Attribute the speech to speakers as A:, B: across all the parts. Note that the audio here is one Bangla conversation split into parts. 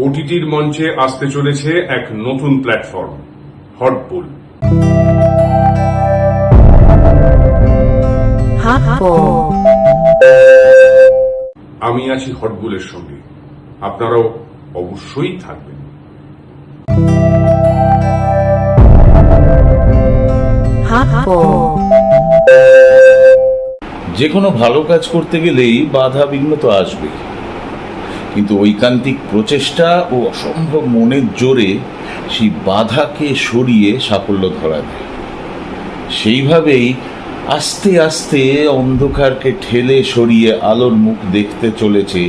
A: ওটিটির মঞ্চে আসতে চলেছে এক নতুন প্ল্যাটফর্ম, হটবুল। আমি আছি হটবুলের সঙ্গে, আপনারাও অবশ্যই থাকবেন।
B: যে কোনো ভালো কাজ করতে গেলেই বাধা বিঘ্ন তো আসবে, কিন্তু ঐকান্তিক প্রচেষ্টা ও অসম্ভব মনের জোরে সেই বাধাকে সরিয়ে সাফল্য ধরা দেয়। সেইভাবেই আস্তে আস্তে অন্ধকারকে ঠেলে সরিয়ে আলোর মুখ দেখতে চলেছে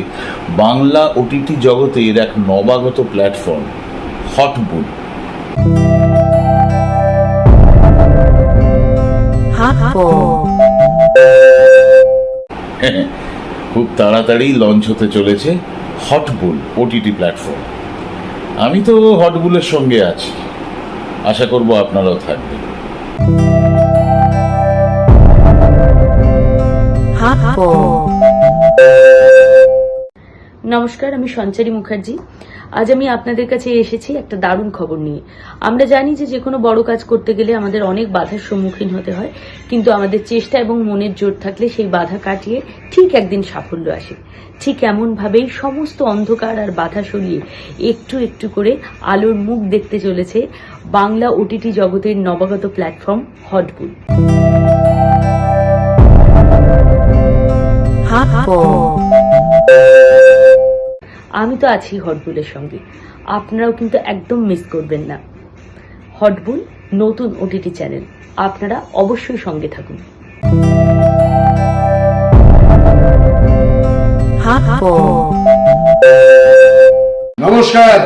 B: বাংলা ওটিটি জগতের এক নবাগত প্ল্যাটফর্ম, হটবুল। খুব তাড়াতাড়ি লঞ্চ হতে চলেছে হটবুল ওটিটি প্ল্যাটফর্ম। আমি তো হটবুলের সঙ্গে আছি, আশা করব আপনারাও থাকবেন।
C: নমস্কার, আমি সঞ্চারী মুখার্জি। আজ আমি আপনাদের কাছে এসেছি একটা দারুণ খবর নিয়ে। আমরা জানি যে কোনো বড় কাজ করতে গেলে আমাদের অনেক বাধার সম্মুখীন হতে হয়, কিন্তু আমাদের চেষ্টা এবং মনের জোর থাকলে সেই বাধা কাটিয়ে ঠিক একদিন সাফল্য আসে। ঠিক এমন ভাবেই সমস্ত অন্ধকার আর বাধা সরিয়ে একটু একটু করে আলোর মুখ দেখতে চলেছে বাংলা ওটিটি জগতের নবাগত প্ল্যাটফর্ম হটবুল। আমি তো আছি হটবুলের সঙ্গে, আপনারাও কিন্তু একদম মিস করবেন না। হটবুল নতুন ওটিটি চ্যানেল, আপনারা অবশ্যই সঙ্গে থাকুন।
D: নমস্কার,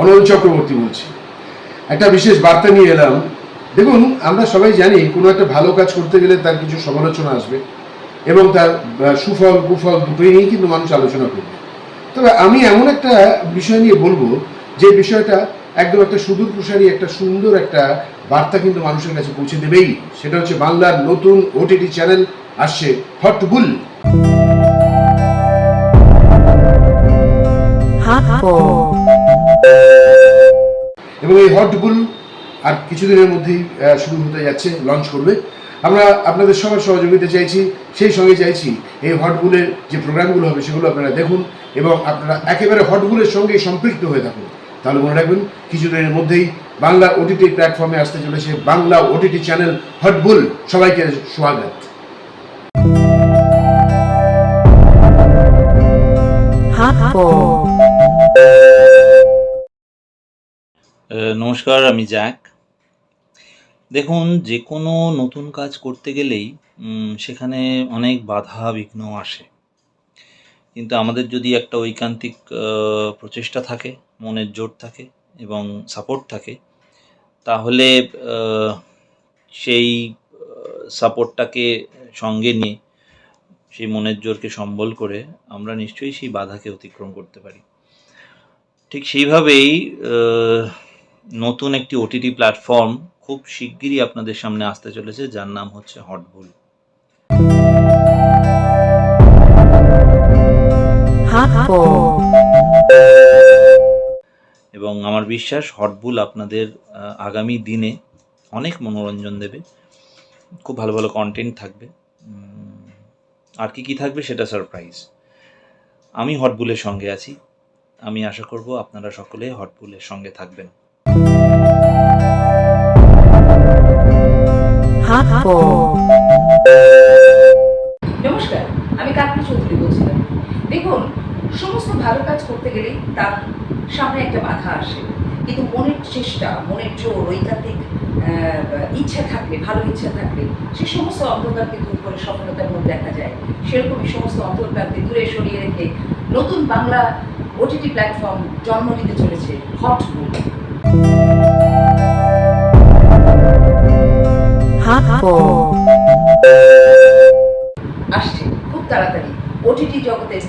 D: অনল চক্রবর্তী বলছি। একটা বিশেষ বার্তা নিয়ে এলাম। দেখুন, আমরা সবাই জানি কোনো একটা ভালো কাজ করতে গেলে তার কিছু সমালোচনা আসবে এবং তার সুফল কুফল দুটোই নিয়েই কিন্তু মানুষ আলোচনা করবে। তবে আমি এমন একটা বিষয় নিয়ে বলবো যে বিষয়টা একদম একটা সুদূর প্রসারী একটা সুন্দর একটা বার্তা কিন্তু মানুষের কাছে পৌঁছে দেবেই। সেটা হচ্ছে বাংলার নতুন ওটিটি চ্যানেল আসছে, হটবুল। এবং এই হটবুল আর কিছুদিনের মধ্যেই শুরু হতে যাচ্ছে, লঞ্চ করবে। আমরা আপনাদের সবার সহযোগিতা চাইছি, সেই সঙ্গে চাইছি এই হটবুলের যে প্রোগ্রামগুলো হবে সেগুলো আপনারা দেখুন এবং আপনারা একেবারে হটবুলের সঙ্গে সম্পৃক্ত হয়ে থাকুন। তাহলে মনে রাখবেন, কিছুদিনের মধ্যেই বাংলা ওটিটি প্ল্যাটফর্মে আসতে চলেছে বাংলা ওটিটি চ্যানেল হটবুল। সবাইকে স্বাগত।
E: নমস্কার, আমি জ্যাক। দেখুন, যে কোনো নতুন কাজ করতে গেলেই সেখানে অনেক বাধা বিঘ্ন আসে, কিন্তু আমাদের যদি একটা ঐকান্তিক প্রচেষ্টা থাকে, মনের জোর থাকে এবং সাপোর্ট থাকে, তাহলে সেই সাপোর্টটাকে সঙ্গে নিয়ে সেই মনের জোরকে সম্বল করে আমরা নিশ্চয়ই সেই বাধাকে অতিক্রম করতে পারি। ঠিক সেইভাবেই নতুন একটি ওটিটি প্ল্যাটফর্ম খুব শিগগিরই আপনাদের সামনে আসতে চলেছে, যার নাম হচ্ছে হটবুল। এবং আমার বিশ্বাস হটবুল আপনাদের আগামী দিনে অনেক মনোরঞ্জন দেবে। খুব ভালো ভালো কন্টেন্ট থাকবে, আর কি থাকবে সেটা সারপ্রাইজ। আমি হটবুলের সঙ্গে আছি, আমি আশা করব আপনারা সকলে হটবুলের সঙ্গে থাকবেন।
F: নমস্কার, আমি কাকলি চৌধুরী বলছিলাম। দেখুন, সমস্ত ভালো কাজ করতে গেলেই তার সামনে একটা বাধা আসে, কিন্তু মনের চেষ্টা, মনের জোর, ঐকান্তিক ইচ্ছা থাকলে, ভালো ইচ্ছা থাকলে সে সমস্ত অন্ধকারকে দূর করে সফলতার মুখ দেখা যায়। সেরকমই সমস্ত অন্ধকারকে দূরে সরিয়ে রেখে নতুন বাংলা ওটিটি প্ল্যাটফর্ম জন্ম নিতে চলেছে হটবুল। আসছে খুব তাড়াতাড়ি ওটিটি জগতের,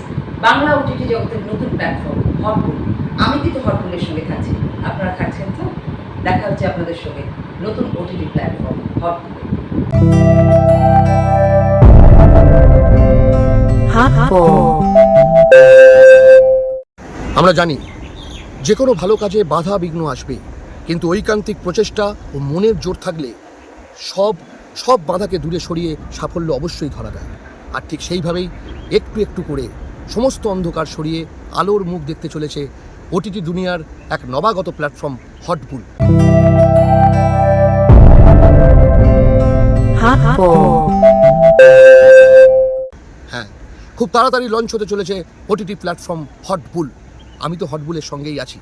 F: বাংলা ওটিটি জগতের নতুন প্ল্যাটফর্ম হটবুল। আমি কিন্তু হটবুলের সঙ্গে থাকছি, আপনারা থাকছেন তো? দেখা হচ্ছে আপনাদের সঙ্গে নতুন ওটিটি প্ল্যাটফর্ম হটবুল।
G: আমরা জানি যে কোনো ভালো কাজে বাধা বিঘ্ন আসবে, কিন্তু ঐকান্তিক প্রচেষ্টা ও মনের জোর থাকলে সব বাধাকে দূরে সরিয়ে সাফল্য অবশ্যই ধরা দেয়। আর ঠিক সেইভাবেই একটু একটু করে সমস্ত অন্ধকার সরিয়ে আলোর মুখ দেখতে চলেছে ওটিটি দুনিয়ার এক নবাগত প্ল্যাটফর্ম হটবুল। হ্যাঁ, খুব তাড়াতাড়ি লঞ্চ হতে চলেছে ওটিটি প্ল্যাটফর্ম হটবুল। আমি তো হটবুলের সঙ্গেই আছি,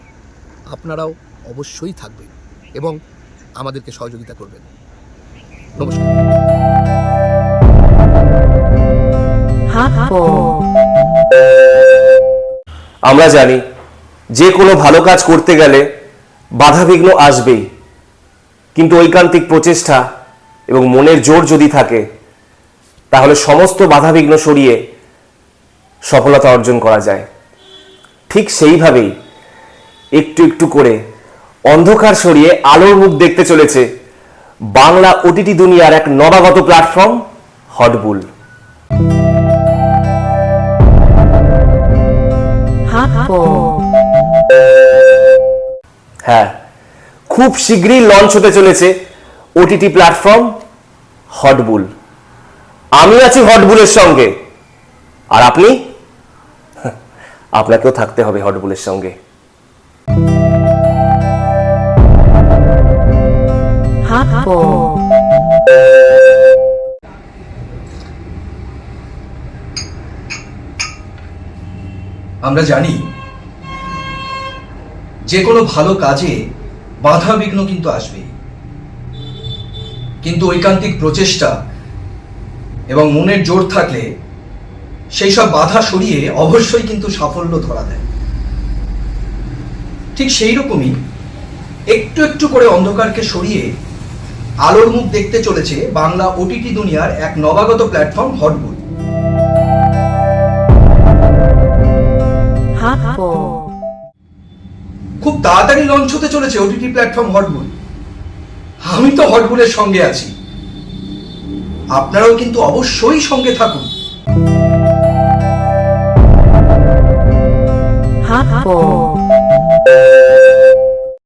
G: আপনারাও অবশ্যই থাকবেন এবং আমাদেরকে সহযোগিতা করবেন। নমস্কার।
H: আমরা জানি যে কোনো ভালো কাজ করতে গেলে বাধাবিঘ্ন আসবেই, কিন্তু ঐকান্তিক প্রচেষ্টা এবং মনের জোর যদি থাকে তাহলে সমস্ত বাধাবিঘ্ন সরিয়ে সফলতা অর্জন করা যায়। ঠিক সেইভাবেই একটু একটু করে অন্ধকার সরিয়ে আলোর মুখ দেখতে চলেছে বাংলা ওটিটি দুনিয়ার এক নবাগত প্ল্যাটফর্ম হটবুল। হ্যাঁ, খুব শীঘ্রই লঞ্চ হতে চলেছে ওটিটি প্ল্যাটফর্ম হটবুল। আমি আছি হটবুলের সঙ্গে, আর আপনি? আপনাকেও থাকতে হবে হটবুলের সঙ্গে।
I: আমরা জানি যে কোনো ভালো কাজে বাধা বিঘ্ন কিন্তু আসবেই, কিন্তু ঐকান্তিক প্রচেষ্টা এবং মনের জোর থাকলে সেই সব বাধা সরিয়ে অবশ্যই কিন্তু সাফল্য ধরা দেয়। ঠিক সেই রকমই একটু একটু করে অন্ধকারকে সরিয়ে আলোর মুখ দেখতে চলেছে বাংলা ওটিটি দুনিয়ার এক নবাগত প্ল্যাটফর্ম হটবুল। খুব তাড়াতাড়ি লঞ্চ হতে চলেছে ওটিটি প্ল্যাটফর্ম হটবুল। আমি তো হটবুলের সঙ্গে আছি, আপনারাও কিন্তু অবশ্যই সঙ্গে থাকুন।